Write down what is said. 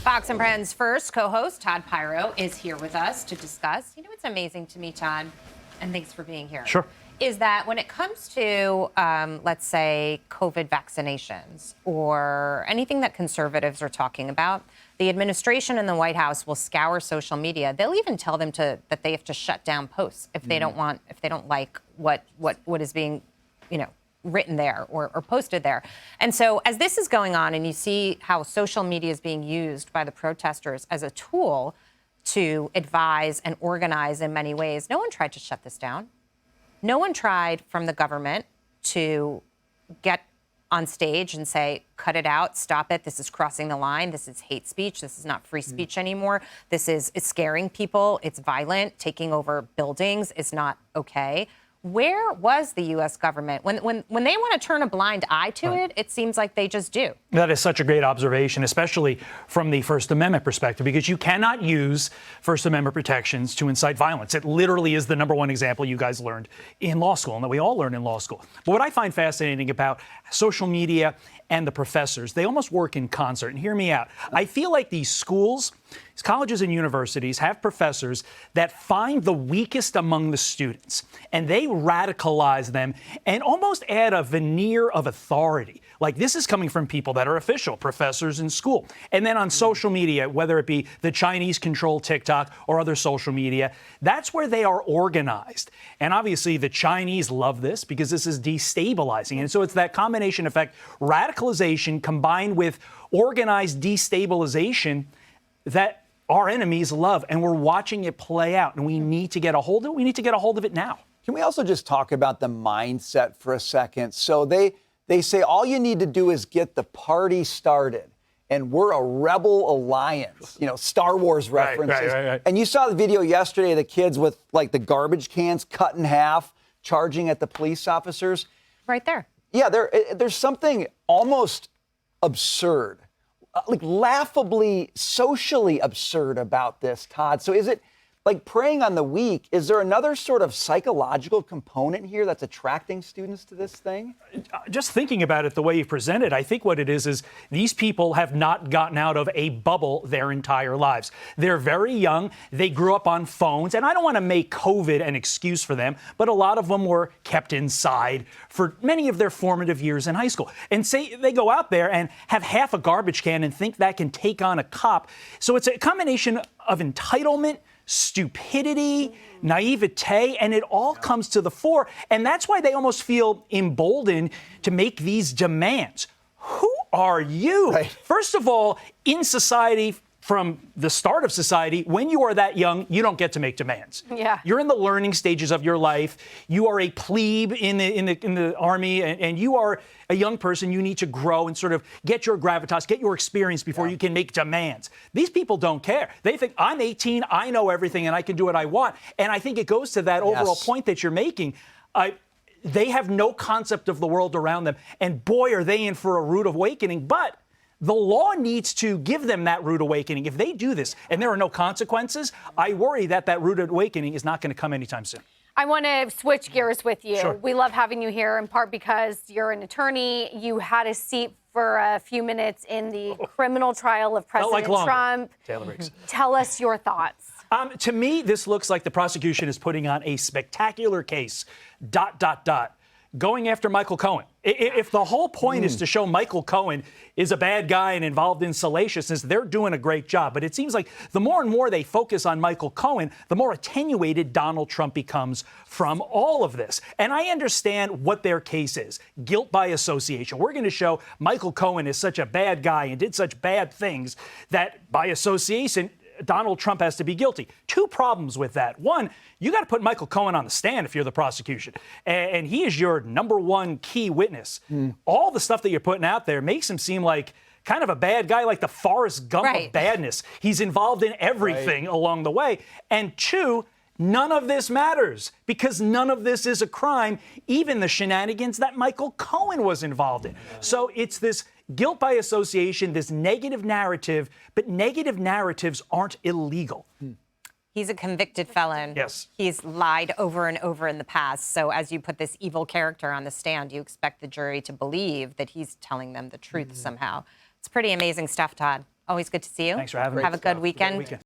Fox and Friends first co-host Todd Piro is here with us to discuss. You know what's amazing to me, Todd, and thanks for being here. Sure. Is that when it comes to, let's say, COVID vaccinations or anything that conservatives are talking about, the administration and the White House will scour social media. They'll even tell them that they have to shut down posts if they don't like what is being, written there or posted there. And so as this is going on and you see how social media is being used by the protesters as a tool to advise and organize in many ways, no one tried to shut this down. No one tried from the government to get on stage and say, cut it out, stop it, this is crossing the line, this is hate speech, this is not free speech anymore, it's scaring people, it's violent, taking over buildings is not okay. Where was the U.S. government? When they want to turn a blind eye to it, it seems like they just do. That is such a great observation, especially from the First Amendment perspective, because you cannot use First Amendment protections to incite violence. It literally is the number one example you guys learned in law school and that we all learned in law school. But what I find fascinating about social media and the professors, they almost work in concert. And hear me out. I feel like these schools, these colleges and universities have professors that find the weakest among the students and they radicalize them and almost add a veneer of authority. Like this is coming from people that are official, professors in school. And then on social media, whether it be the Chinese controlled TikTok or other social media, that's where they are organized. And obviously the Chinese love this because this is destabilizing. And so it's that combination effect, radicalization combined with organized destabilization that our enemies love. And we're watching it play out. And we need to get a hold of it. We need to get a hold of it now. Can we also just talk about the mindset for a second? So they say all you need to do is get the party started. And we're a rebel alliance, Star Wars references. Right. And you saw the video yesterday of the kids with like the garbage cans cut in half, charging at the police officers. Right there. Yeah, there's something almost absurd, like laughably, socially absurd about this, Todd. So is it like preying on the weak? Is there another sort of psychological component here that's attracting students to this thing? Just thinking about it the way you present it, I think what it is these people have not gotten out of a bubble their entire lives. They're very young. They grew up on phones. And I don't want to make COVID an excuse for them, but a lot of them were kept inside for many of their formative years in high school. And say they go out there and have half a garbage can and think that can take on a cop. So it's a combination of entitlement, stupidity, naivete, and it all comes to the fore. And that's why they almost feel emboldened to make these demands. Who are you? Right. First of all, in society, from the start of society, when you are that young, you don't get to make demands. Yeah. You're in the learning stages of your life. You are a plebe in the army, and you are a young person. You need to grow and sort of get your gravitas, get your experience before you can make demands. These people don't care. They think, I'm 18, I know everything, and I can do what I want. And I think it goes to that overall point that you're making. They have no concept of the world around them. And boy, are they in for a rude awakening. But the law needs to give them that rude awakening. If they do this and there are no consequences, I worry that rude awakening is not going to come anytime soon. I want to switch gears with you. Sure. We love having you here in part because you're an attorney. You had a seat for a few minutes in the criminal trial of President Trump. Taylor breaks. Tell us your thoughts. To me, this looks like the prosecution is putting on a spectacular case, ... going after Michael Cohen. If the whole point is to show Michael Cohen is a bad guy and involved in salaciousness, they're doing a great job. But it seems like the more and more they focus on Michael Cohen, the more attenuated Donald Trump becomes from all of this. And I understand what their case is. Guilt by association. We're going to show Michael Cohen is such a bad guy and did such bad things that by association, Donald Trump has to be guilty. Two problems with that. One, you got to put Michael Cohen on the stand if you're the prosecution. And he is your number one key witness. All the stuff that you're putting out there makes him seem like kind of a bad guy, like the Forrest Gump of badness. He's involved in everything along the way. And two, none of this matters because none of this is a crime, even the shenanigans that Michael Cohen was involved in. So it's this guilt by association, this negative narrative, but negative narratives aren't illegal. He's a convicted felon. Yes. He's lied over and over in the past. So as you put this evil character on the stand, you expect the jury to believe that he's telling them the truth somehow. It's pretty amazing stuff, Todd. Always good to see you. Thanks for having me. Have a good weekend.